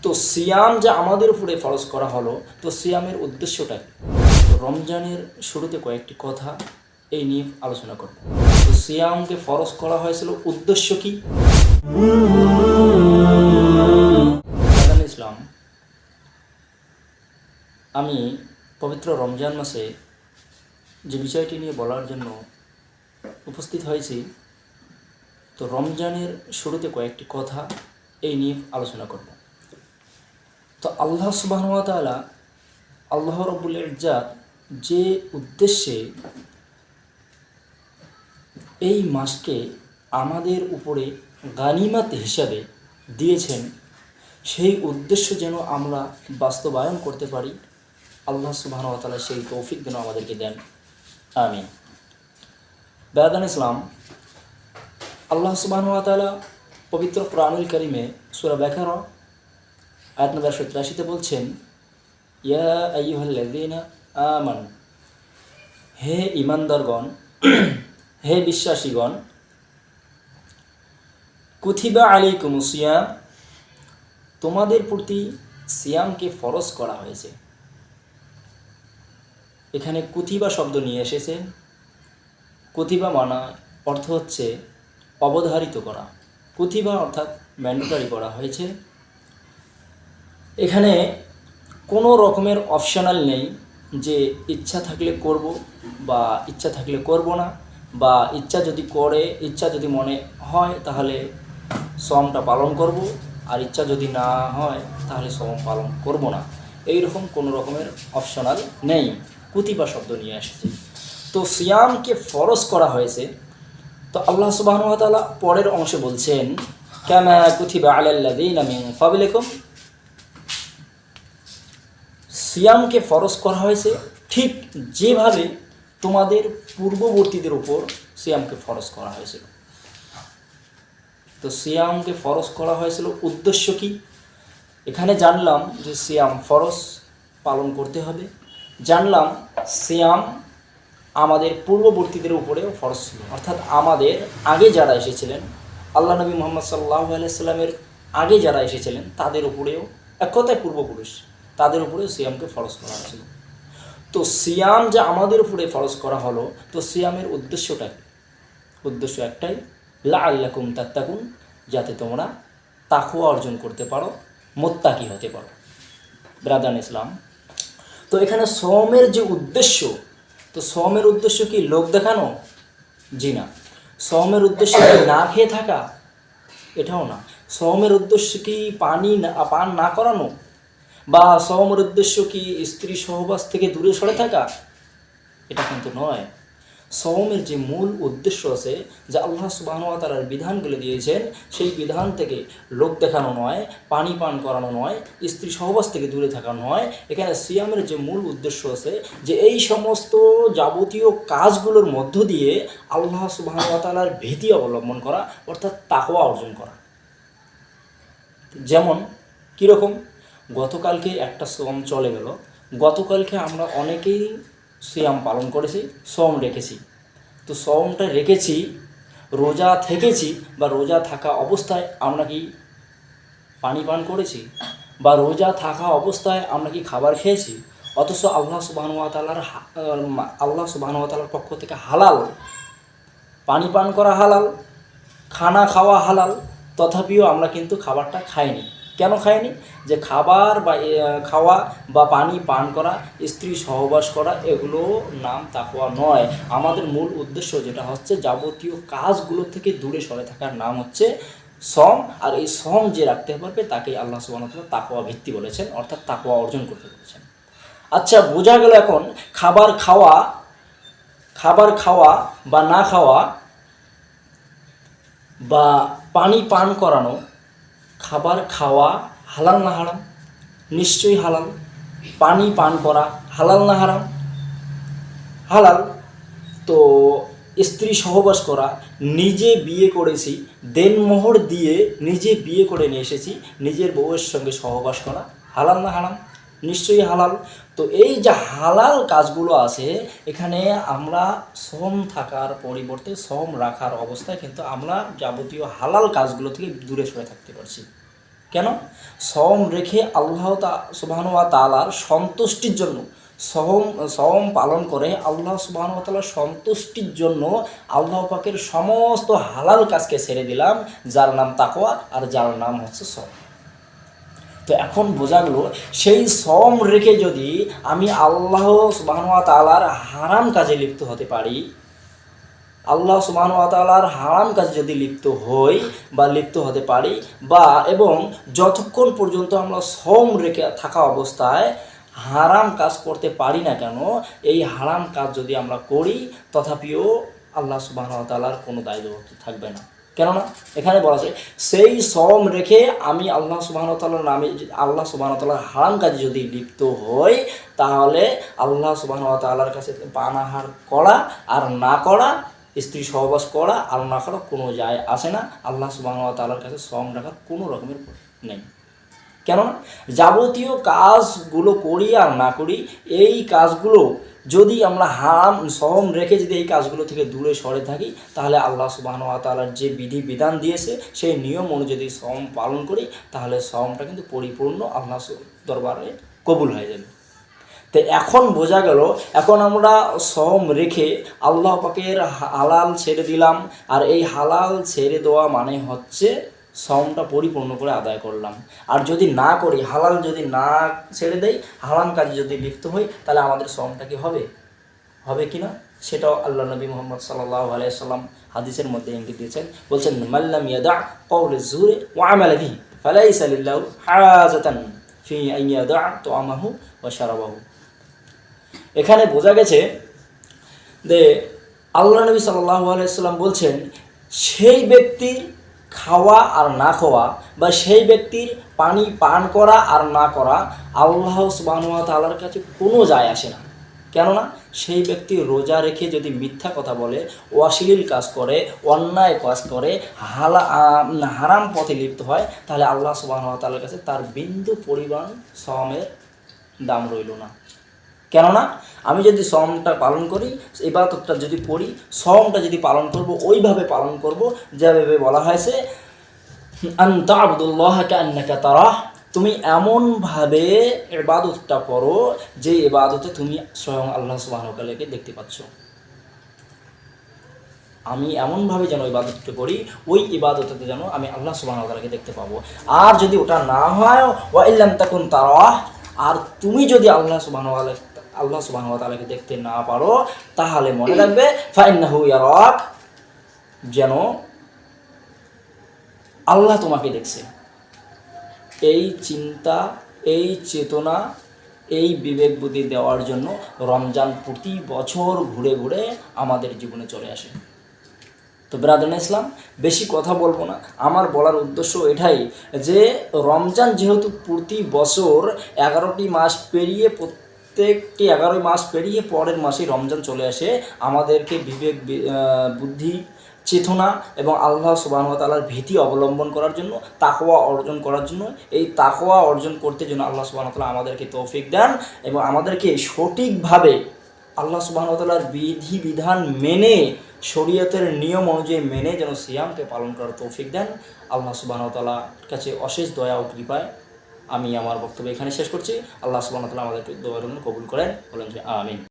তো সিয়াম যে আমাদের উপরে ফরজ করা হলো, তো সিয়ামের উদ্দেশ্যটা কি? তো রমজানের শুরুতে কয়েকটি কথা এই নিয়ে আলোচনা করব। তো সিয়ামকে ফরজ করা হয়েছিল, উদ্দেশ্য কি? ইসলাম, আমি পবিত্র রমজান মাসে যে বিষয়টি নিয়ে বলার জন্য উপস্থিত হয়েছি, তো রমজানের শুরুতে কয়েকটি কথা এই নিয়ে আলোচনা করব। তো আল্লাহ সুবহানাহু ওয়া তাআলা, আল্লাহ রাব্বুল ইজ্জাত যে উদ্দেশ্যে এই মাসকে আমাদের উপরে গানিমাত হিসাবে দিয়েছেন, সেই উদ্দেশ্য যেন আমরা বাস্তবায়ন করতে পারি, আল্লাহ সুবহানাহু ওয়া তাআলা সেই তৌফিক যেন আমাদেরকে দেন। আমিন। বেরাদান ইসলাম, আল্লাহ সুবহানাহু ওয়া তাআলা পবিত্র কোরআনুল কারীমে সূরা বাকারা আয়াত নম্বর 87-তে বলছেন, ইয়া আইয়ুহাল্লাযীনা আমানু, হে ঈমানদারগণ, হে বিশ্বাসীগণ, কুতিবা আলাইকুমুস সিয়াম, তোমাদের প্রতি সিয়ামকে ফরজ করা হয়েছে। এখানে কুতিবা শব্দ নিয়ে এসেছে। কুতিবা মানা অর্থ হচ্ছে অবধারিত করা। কুতিবা অর্থাৎ ম্যান্ডেটরি করা হয়েছে। এখানে কোনো রকমের অপশনাল নেই যে ইচ্ছা থাকলে করব বা ইচ্ছা থাকলে করব না, বা ইচ্ছা যদি মনে হয় তাহলে সওমটা পালন করব, আর ইচ্ছা যদি না হয় তাহলে সওম পালন করব না। এই রকম কোনো রকমের অপশনাল নেই, কুতিবা শব্দ নিয়ে এসেছে। তো সিয়ামকে ফরজ করা হয়েছে। তো আল্লাহ সুবহানাহু ওয়া তাআলা পরের অংশে বলছেন, কামা কুতিবা আলাল্লাযীনা মিন ক্বাবলিকুম, সিয়ামকে ফরজ করা হয়েছে ঠিক যেভাবে তোমাদের পূর্ববর্তীদের উপর সিয়ামকে ফরজ করা হয়েছিল। তো সিয়ামকে ফরজ করা হয়েছিল, উদ্দেশ্য কি? এখানে জানলাম যে সিয়াম ফরজ, পালন করতে হবে। জানলাম সিয়াম আমাদের পূর্ববর্তীদের উপরেও ফরজ ছিল, অর্থাৎ আমাদের আগে যারা এসেছিলেন, আল্লাহ নবী মুহাম্মদ সাল্লাল্লাহু আলাইহি সাল্লামের আগে যারা এসেছিলেন তাদের উপরেও, এক কথায় পূর্বপুরুষ, তাদের উপরেও সিয়ামকে ফরজ করা হয়েছিল। তো সিয়াম যে আমাদের উপরে ফরজ করা হলো, তো সিয়ামের উদ্দেশ্যটা কি? উদ্দেশ্য একটাই, লাআল্লাকুম তাত্তাকুন, যাতে তোমরা তাকওয়া অর্জন করতে পারো, মুত্তাকি হতে পারো। ব্রাদার ইসলাম, তো এখানে সওমের যে উদ্দেশ্য, তো সওমের উদ্দেশ্য কি লোক দেখানো? জি না। সওমের উদ্দেশ্য কি না খেয়ে থাকা? এটাও না। সওমের উদ্দেশ্য কি পান না করানো? বা সওমের উদ্দেশ্য কি স্ত্রী সহবাস থেকে দূরে সরে থাকা? এটা কিন্তু নয়। সওমের যে মূল উদ্দেশ্য আছে, যে আল্লাহ সুবহানাহু ওয়া তাআলার বিধানগুলো দিয়েছেন, সেই বিধান থেকে লোক দেখানো নয়, পানি পান করানো নয়, স্ত্রী সহবাস থেকে দূরে থাকা নয়। এখানে সিয়ামের যে মূল উদ্দেশ্য আছে, যে এই সমস্ত যাবতীয় কাজগুলোর মধ্য দিয়ে আল্লাহ সুবহানাহু ওয়া তাআলার ভীতি অবলম্বন করা, অর্থাৎ তাকওয়া অর্জন করা। যেমন কীরকম? গতকালকে একটা সওম চলে গেল, গতকালকে আমরা অনেকেই সিয়াম পালন করেছি, সওম রেখেছি। তো সওমটা রেখেছি, রোজা থেকেছি, বা রোজা থাকা অবস্থায় আমরা কি পানি পান করেছি? বা রোজা থাকা অবস্থায় আমরা কি খাবার খেয়েছি? অথচ আল্লাহ সুবহানাহু ওয়া তাআলার পক্ষ থেকে হালাল, পানি পান করা হালাল, খানা খাওয়া হালাল, তথাপিও আমরা কিন্তু খাবারটা খাইনি। কেন খাইনি? যে খাবার বা খাওয়া বা পানি পান করা, স্ত্রী সহবাস করা, এগুলো নাম তাকওয়া নয়। আমাদের মূল উদ্দেশ্য যেটা হচ্ছে, যাবতীয় কাজগুলো থেকে দূরে সরে থাকার নাম হচ্ছে সওম। আর এই সওম যে রাখতে পারবে তাকেই আল্লাহ সুবহানাহু ওয়া তাআলা তাকওয়া ভিত্তি বলেছেন, অর্থাৎ তাকওয়া অর্জন করতে বলেছেন। আচ্ছা, বোঝা গেল এখন খাবার খাওয়া বা না খাওয়া বা পানি পান করানো, খাবার খাওয়া হালাল না হারাম? নিশ্চয়ই হালাল। পানি পান করা হালাল না হারাম? হালাল। তো স্ত্রী সহবাস করা, নিজে বিয়ে করেছি, দেনমোহর দিয়ে নিজে বিয়ে করে নিয়ে এসেছি, নিজের বউয়ের সঙ্গে সহবাস করা হালাল না হারাম? নিশ্চয়ই হালাল। তো এই যে হালাল কাজগুলো আছে, এখানে আমরা সওম থাকার পরিবর্তে সওম রাখার অবস্থায় কিন্তু আমরা যাবতীয় হালাল কাজগুলো থেকে দূরে সরে থাকতে পারছি। কেন? সওম রেখে আল্লাহ সুবহানাহু ওয়া তাআলার সন্তুষ্টির জন্য, সওম পালন করে আল্লাহ সুবহানাহু ওয়া তাআলার সন্তুষ্টির জন্য আল্লাহ পাকের সমস্ত হালাল কাজকে ছেড়ে দিলাম, যার নাম তাকওয়া আর যার নাম হচ্ছে সওম। তো এখন বোঝা গেল, সেই সওম রেখে যদি আমি আল্লাহ সুবহানাহু ওয়া তাআলার হারাম কাজে লিপ্ত হতে পারি, আল্লাহ সুবহানাহু ওয়া তাআলার হারাম কাজে যদি লিপ্ত হই বা লিপ্ত হতে পারি, বা এবং যতক্ষণ পর্যন্ত আমরা সওম রেখে থাকা অবস্থায় হারাম কাজ করতে পারি না কেন, এই হারাম কাজ যদি আমরা করি, তথাপিও আল্লাহ সুবহানাহু ওয়া তাআলার কোনো দায়িত্ব থাকবে না। কেননা এখানে বলা যায়, সেই সওম রেখে আমি আল্লাহ সুবহানাহু ওয়া তাআলার নামে, আল্লাহ সুবহানাহু ওয়া তাআলার হারাম কাজে যদি লিপ্ত হই, তাহলে আল্লাহ সুবহানাহু ওয়া তাআলার কাছে পানাহার করা আর না করা, স্ত্রী সহবাস করা আর না করা কোনো যায় আসে না। আল্লাহ সুবহানাহু ওয়া তাআলার কাছে সওম রাখার কোনো রকমের নেই। কেননা যাবতীয় কাজগুলো করি আর না করি, এই কাজগুলো যদি আমরা সওম রেখে যদি এই কাজগুলো থেকে দূরে সরে থাকি, তাহলে আল্লাহ সুবহানাহু ওয়া তাআলার যে বিধি বিধান দিয়েছে সেই নিয়ম অনুযায়ী সওম পালন করি, তাহলে সওমটা কিন্তু পরিপূর্ণ আল্লাহ দরবারে কবুল হয়ে যাবে। তো এখন বোঝা গেল, এখন আমরা সওম রেখে আল্লাহ পাকের হালাল ছেড়ে দিলাম, আর এই হালাল ছেড়ে দেওয়া মানে হচ্ছে সওমটা পরিপূর্ণ করে আদায় করলাম। আর যদি না করি, হালাল যদি না ছেড়ে দেই, হারাম কাজে যদি লিপ্ত হই, তাহলে আমাদের সওমটা কি হবে কি না, সেটাও আল্লাহ নবী মুহাম্মদ সাল্লাল্লাহু আলাইহি সাল্লাম হাদিসের মধ্যে ইঙ্গিত দিয়েছেন। বলছেন, মাল্লাম ইয়াদা কওলা যুরি ওয়া আমালা বিহি ফালাইসা লিল্লাহু হাজাতান ফি আন ইয়াদা তাআমাহু ওয়া শারাবাহু। এখানে বোঝা গেছে যে আল্লাহ নবী সাল্লাল্লাহু আলাইহি সাল্লাম বলছেন, সেই ব্যক্তির খাওয়া আর না খাওয়া, বা সেই ব্যক্তির পানি পান করা আর না করা আল্লাহ সুবহানাহু ওয়া তাআলার কাছে কোনো যায় আসে না। কেননা সেই ব্যক্তি রোজা রেখে যদি মিথ্যা কথা বলে, অশ্লীল কাজ করে, অন্যায় কাজ করে, হারাম পথে লিপ্ত হয়, তাহলে আল্লাহ সুবহানাহু ওয়া তাআলার কাছে তার বিন্দু পরিমাণ সওমের দাম রইল না। কেননা আমি যদি সওমটা পালন করি, ইবাদতটা যদি করি, সওমটা যদি পালন করব, ওইভাবে পালন করব যেভাবে বলা হয়েছে, আন তা'বুদুল্লাহা কাআন্নাকা তারাহ, তুমি এমনভাবে ইবাদতটা করো যে ইবাদতে তুমি স্বয়ং আল্লাহ সুবহানাহু ওয়া তাআলাকে দেখতে পাচ্ছ। আমি এমনভাবে যেন ইবাদতটা করি, ওই ইবাদতে যেন আমি আল্লাহ সুবহানাহু ওয়া তাআলাকে দেখতে পাবো। আর যদি ওটা না হয়, ওয়া ইল্লাম তাকুন তারাহ, আর তুমি যদি আল্লাহ সুবহানাহু ওয়া তাআলাকে দেখতে না পারো, তাহলে মনে রাখবে ফাইন্নাহু ইয়ারাক, যেন আল্লাহ তোমাকে দেখছে। এই চিন্তা, এই চেতনা, এই বিবেক বুদ্ধি দেওয়ার জন্য রমজান প্রতি বছর ঘুরে ঘুরে আমাদের জীবনে চলে আসে। তো ব্রাদার ইসলাম, বেশি কথা বলবো না, আমার বলার উদ্দেশ্য এটাই যে রমজান যেহেতু প্রতি বছর 11টি মাস পেরিয়ে, প্রত্যেকটি 11 মাস পেরিয়ে পরের মাসে রমজান চলে আসে, আমাদেরকে বিবেক বুদ্ধি, চেতনা এবং আল্লাহ সুবহানাহু ওয়া তাআলার ভীতি অবলম্বন করার জন্য, তাকওয়া অর্জন করার জন্য, এই তাকওয়া অর্জন করতে জন্য আল্লাহ সুবহানাহু ওয়া তাআলা আমাদেরকে তৌফিক দেন এবং আমাদেরকে সঠিকভাবে আল্লাহ সুবহানাহু ওয়া তাআলার বিধি বিধান মেনে, শরীয়তের নিয়ম অনুযায়ী মেনে যেন সিয়ামকে পালন করার তৌফিক দেন। আল্লাহ সুবহানাহু ওয়া তাআলার কাছে অশেষ দয়া ও কৃপায় আমি আমার বক্তব্য এখানে শেষ করছি। আল্লাহ সুবহানাহু ওয়া তাআলা আমাদেরকে দোয়া কবুল করেন, বলেন যে আমিন।